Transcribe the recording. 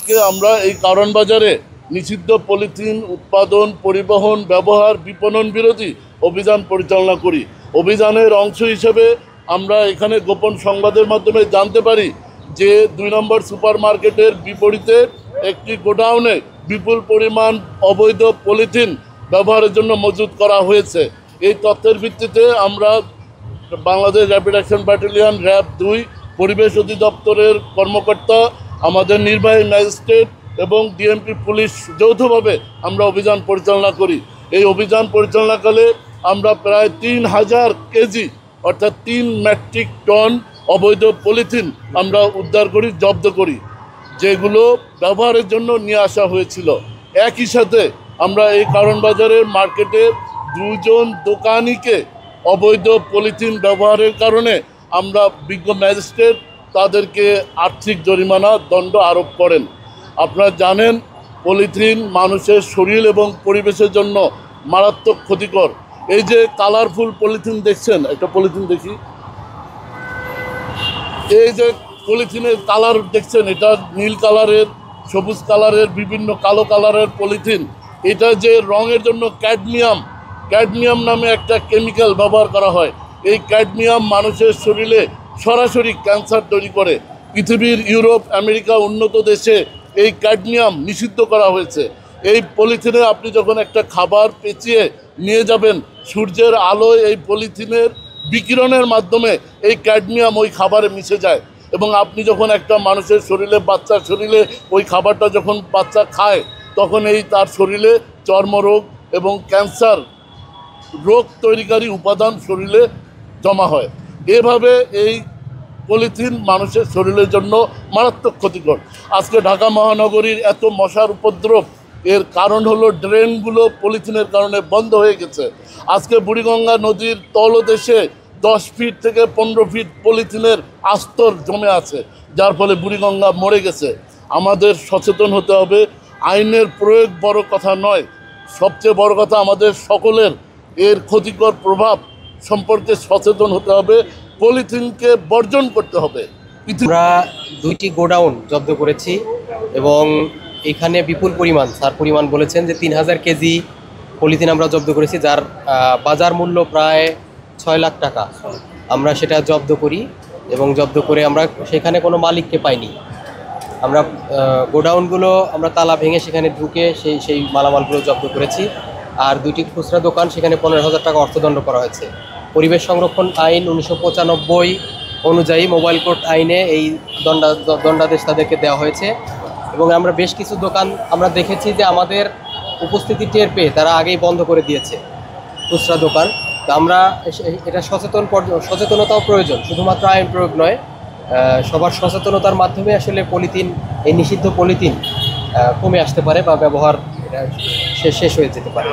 আজকে আমরা এই কারণ বাজারে নিষিদ্ধ পলিথিন উৎপাদন, পরিবহন, ব্যবহার, বিপণন বিরোধী অভিযান পরিচালনা করি। অভিযানের অংশ হিসেবে আমরা এখানে গোপন সংবাদের মাধ্যমে জানতে পারি যে 2 নম্বর সুপার মার্কেটের বিপরীতে একটি গোডাউনে বিপুল পরিমাণ অবৈধ পলিথিন ব্যবহারের জন্য মজুত করা হয়েছে। এই তথ্যের ভিত্তিতে আমরা Bangladesh rapid action battalion RAB 2 পরিবেশ অধিদপ্তরের কর্মকর্তা, আমাদের নির্বাহী ম্যাজিস্ট্রেট এবং ডিএমপি পুলিশ যৌথভাবে আমরা অভিযান পরিচালনা করি। এই অভিযান পরিচালনাকালে আমরা প্রায় 3000 কেজি অর্থাৎ 3 মেট্রিক টন অবৈধ পলিথিন আমরা উদ্ধার করি, জব্দ করি, যেগুলো ব্যবহারের জন্য নিয়ে আসা হয়েছিল। একই সাথে আমরা এই কারণ বাজারের মার্কেটে 2 জন দোকানিকে অবৈধ পলিথিন ব্যবহারের কারণে আমরা বিজ্ঞ ম্যাজিস্ট্রেট তাদেরকে আর্থিক জরিমানা দণ্ড আরোপ করেন। আপনারা জানেন পলিথিন মানুষের শরীর এবং পরিবেশের জন্য মারাত্মক ক্ষতিকর। এই যে কালারফুল পলিথিন দেখছেন, একটা পলিথিন দেখি, এই যে পলিথিনের কালার দেখছেন, এটা নীল কালারের, সবুজ কালারের, বিভিন্ন কালো কালারের পলিথিন। এটা যে রঙের জন্য ক্যাডমিয়াম নামে একটা কেমিক্যাল ব্যবহার করা হয়। এই ক্যাডমিয়াম মানুষের শরীরে সরাসরি ক্যান্সার তৈরি করে। পৃথিবীর ইউরোপ, আমেরিকা উন্নত দেশে এই ক্যাডমিয়াম নিষিদ্ধ করা হয়েছে। এই পলিথিনে আপনি যখন একটা খাবার পেঁচিয়ে নিয়ে যাবেন, সূর্যের আলোয় এই পলিথিনের বিকিরণের মাধ্যমে এই ক্যাডমিয়াম ওই খাবারে মিশে যায় এবং আপনি যখন একটা মানুষের শরীরে, বাচ্চার শরীরে ওই খাবারটা যখন বাচ্চা খায়, তখন এই তার শরীরে চর্মরোগ এবং ক্যান্সার রোগ তৈরিকারী উপাদান শরীরে জমা হয়। এভাবে এই পলিথিন মানুষের শরীরের জন্য মারাত্মক ক্ষতিকর। আজকে ঢাকা মহানগরীর এত মশার উপদ্রব, এর কারণ হলো ড্রেনগুলো পলিথিনের কারণে বন্ধ হয়ে গেছে। আজকে বুড়িগঙ্গা নদীর তলদেশে 10 ফিট থেকে 15 ফিট পলিথিনের আস্তর জমে আছে, যার ফলে বুড়িগঙ্গা মরে গেছে। আমাদের সচেতন হতে হবে। আইনের প্রয়োগ বড় কথা নয়, সবচেয়ে বড় কথা আমাদের সকলের এর ক্ষতিকর প্রভাব সম্পর্কে সচেতন হতে হবে, পলিথিনকে বর্জন করতে হবে। আমরা 2টি গোডাউন জব্দ করেছি এবং এখানে বিপুল পরিমাণ, স্যার পরিমাণ বলেছেন যে 3000 কেজি পলিথিন আমরা জব্দ করেছি, যার বাজার মূল্য প্রায় 6 লাখ টাকা। আমরা সেটা জব্দ করি এবং জব্দ করে আমরা সেখানে কোনো মালিককে পাইনি। আমরা গোডাউনগুলো আমরা তালা ভেঙে সেখানে ঢুকে সেই মালামালগুলো জব্দ করেছি। আর 2টি খুচরা দোকান, সেখানে 15,000 টাকা অর্থদণ্ড করা হয়েছে। পরিবেশ সংরক্ষণ আইন 1995 অনুযায়ী মোবাইল কোর্ট আইনে এই দণ্ডাদেশ তাদেরকে দেওয়া হয়েছে। এবং আমরা বেশ কিছু দোকান আমরা দেখেছি যে আমাদের উপস্থিতি টের পেয়ে তারা আগেই বন্ধ করে দিয়েছে খুচরা দোকান। তো আমরা এটা সচেতনতাও প্রয়োজন, শুধুমাত্র আইন প্রয়োগ নয়, সবার সচেতনতার মাধ্যমে আসলে পলিথিন, এই নিষিদ্ধ পলিথিন কমে আসতে পারে বা ব্যবহার শেষ হয়ে যেতে পারে।